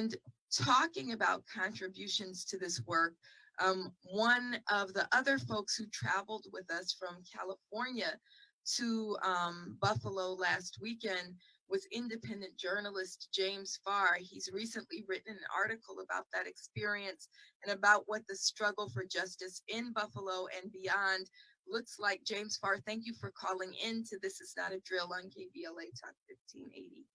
And talking about contributions to this work, one of the other folks who traveled with us from California to Buffalo last weekend was independent journalist James Farr. He's recently written an article about that experience and about what the struggle for justice in Buffalo and beyond looks like. James Farr, thank you for calling in to This Is Not a Drill on KBLA Talk 1580.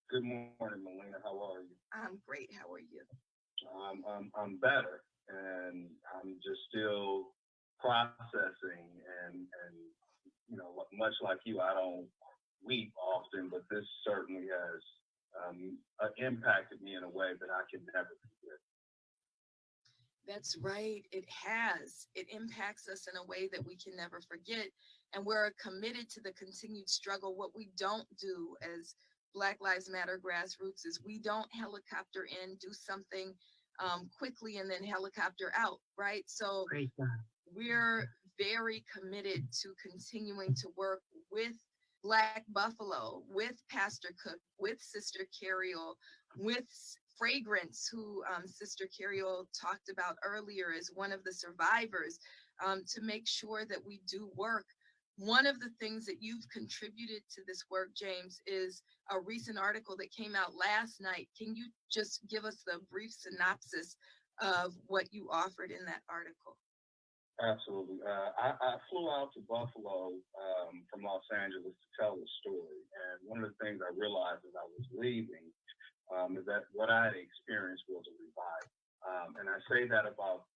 Good morning, Melina. How are you? I'm great. How are you? I'm better, and I'm just still processing. And you know, much like you, I don't weep often, but this certainly has impacted me in a way that I can never forget. That's right. It has. It impacts us in a way that we can never forget. And we're committed to the continued struggle. What we don't do as Black Lives Matter Grassroots is we don't helicopter in, do something quickly, and then helicopter out, right? So we're very committed to continuing to work with Black Buffalo, with Pastor Cook, with Sister Carriol, with Fragrance, who Sister Carriol talked about earlier as one of the survivors, to make sure that we do work. One of the things that you've contributed to this work, James, is a recent article that came out last night. Can you just give us the brief synopsis of what you offered in that article? Absolutely. I flew out to Buffalo from Los Angeles to tell the story. And one of the things I realized as I was leaving is that what I had experienced was a revival. And I say that about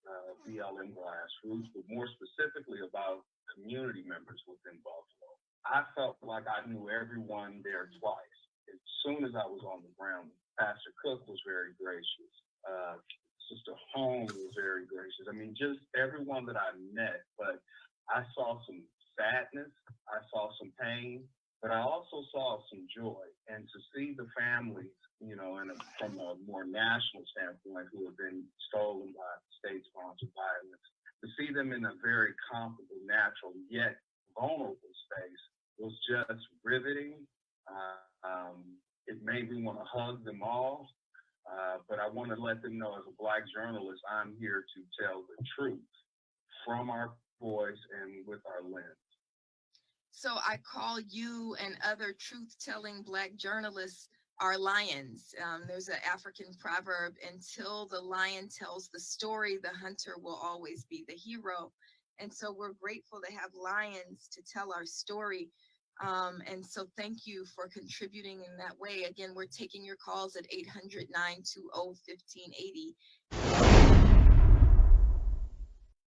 BLM Grassroots, but more specifically about community members within Buffalo. I felt like I knew everyone there twice. As soon as I was on the ground, Pastor Cook was very gracious. Sister Holmes was very gracious. I mean, just everyone that I met, but I saw some sadness, I saw some pain, but I also saw some joy. And to see the families, you know, from a more national standpoint, who have been stolen by state-sponsored violence, to see them in a very comfortable, natural, yet vulnerable space was just riveting. It made me want to hug them all. But I want to let them know, as a Black journalist, I'm here to tell the truth from our voice and with our lens. So I call you and other truth-telling Black journalists our lions. There's an African proverb: until the lion tells the story, the hunter will always be the hero. And so we're grateful to have lions to tell our story. And so thank you for contributing in that way. Again, we're taking your calls at 800-920-1580.